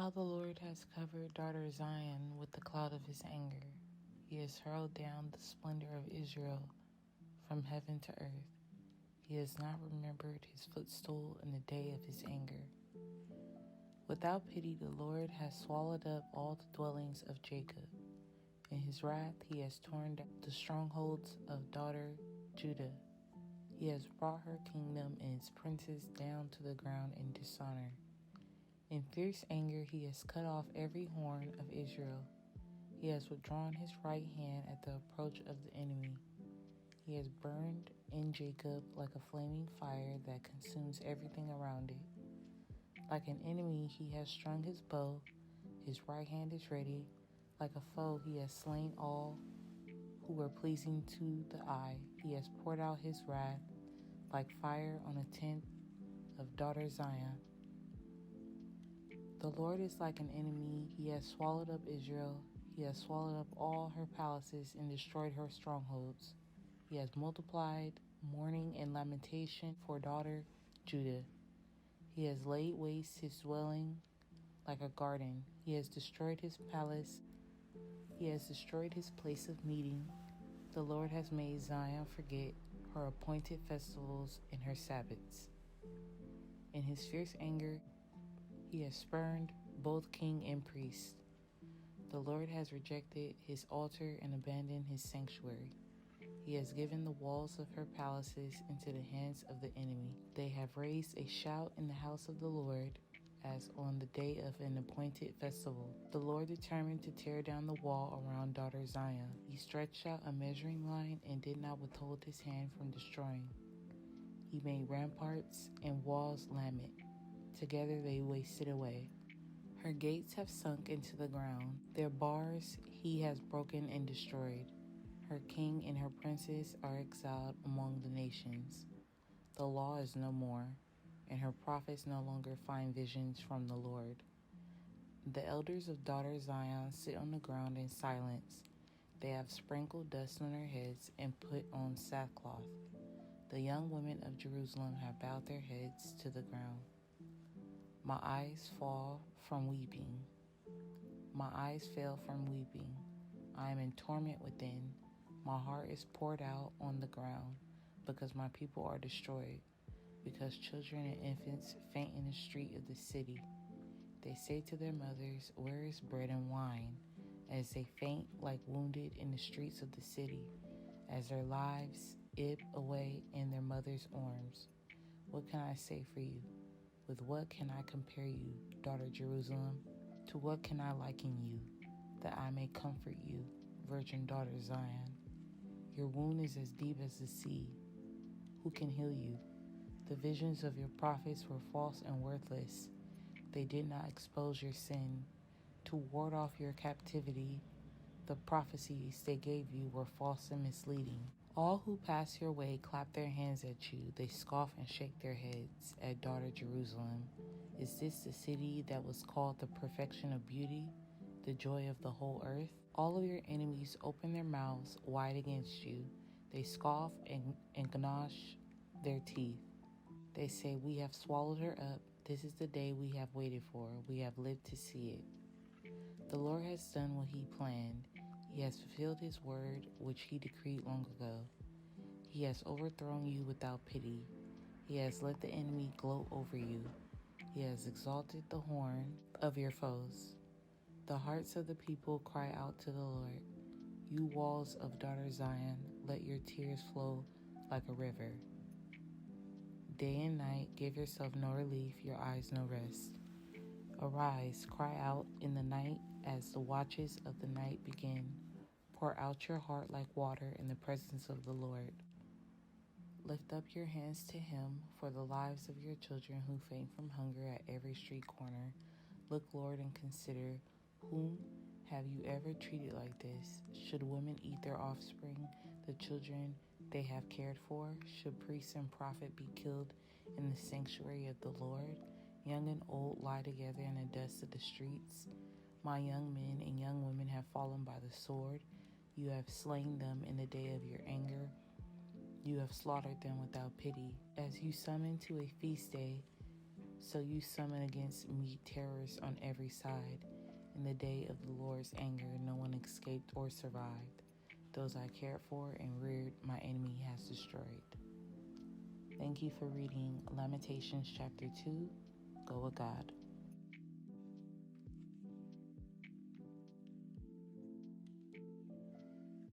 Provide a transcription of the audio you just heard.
How the Lord has covered daughter Zion with the cloud of his anger. He has hurled down the splendor of Israel from heaven to earth. He has not remembered his footstool in the day of his anger. Without pity, the Lord has swallowed up all the dwellings of Jacob. In his wrath, he has torn down the strongholds of daughter Judah. He has brought her kingdom and its princes down to the ground in dishonor. In fierce anger, he has cut off every horn of Israel. He has withdrawn his right hand at the approach of the enemy. He has burned in Jacob like a flaming fire that consumes everything around it. Like an enemy, he has strung his bow. His right hand is ready. Like a foe, he has slain all who were pleasing to the eye. He has poured out his wrath like fire on a tent of daughter Zion. The Lord is like an enemy. He has swallowed up Israel. He has swallowed up all her palaces and destroyed her strongholds. He has multiplied mourning and lamentation for daughter Judah. He has laid waste his dwelling like a garden. He has destroyed his palace. He has destroyed his place of meeting. The Lord has made Zion forget her appointed festivals and her Sabbaths. In his fierce anger, he has spurned both king and priest. The Lord has rejected his altar and abandoned his sanctuary. He has given the walls of her palaces into the hands of the enemy. They have raised a shout in the house of the Lord, as on the day of an appointed festival. The Lord determined to tear down the wall around daughter Zion. He stretched out a measuring line and did not withhold his hand from destroying. He made ramparts and walls lament. Together they wasted away. Her gates have sunk into the ground. Their bars he has broken and destroyed. Her king and her princes are exiled among the nations. The law is no more, and her prophets no longer find visions from the Lord. The elders of daughter Zion sit on the ground in silence. They have sprinkled dust on their heads and put on sackcloth. The young women of Jerusalem have bowed their heads to the ground. My eyes fall from weeping. My eyes fail from weeping. I am in torment within. My heart is poured out on the ground, because my people are destroyed, because children and infants faint in the street of the city. They say to their mothers, "Where is bread and wine?" as they faint like wounded in the streets of the city, as their lives ebb away in their mother's arms. What can I say for you? With what can I compare you, daughter Jerusalem? To what can I liken you, that I may comfort you, virgin daughter Zion? Your wound is as deep as the sea. Who can heal you? The visions of your prophets were false and worthless. They did not expose your sin. To ward off your captivity, the prophecies they gave you were false and misleading. All who pass your way clap their hands at you. They scoff and shake their heads at daughter Jerusalem. Is this the city that was called the perfection of beauty, the joy of the whole earth? All of your enemies open their mouths wide against you. They scoff and gnash their teeth. They say, "We have swallowed her up. This is the day we have waited for. We have lived to see it." The Lord has done what he planned. He has fulfilled his word, which he decreed long ago. He has overthrown you without pity. He has let the enemy gloat over you. He has exalted the horn of your foes. The hearts of the people cry out to the Lord. You walls of daughter Zion, let your tears flow like a river. Day and night, give yourself no relief, your eyes no rest. Arise, cry out in the night as the watches of the night begin. Pour out your heart like water in the presence of the Lord. Lift up your hands to him for the lives of your children who faint from hunger at every street corner. Look, Lord, and consider, whom have you ever treated like this? Should women eat their offspring, the children they have cared for? Should priest and prophet be killed in the sanctuary of the Lord? Young and old lie together in the dust of the streets. My young men and young women have fallen by the sword. You have slain them in the day of your anger. You have slaughtered them without pity. As you summon to a feast day, So you summon against me terrors on every side. In the day of the Lord's anger, no one escaped or survived. Those I cared for and reared, my enemy has destroyed. Thank you for reading Lamentations chapter 2. Go with God.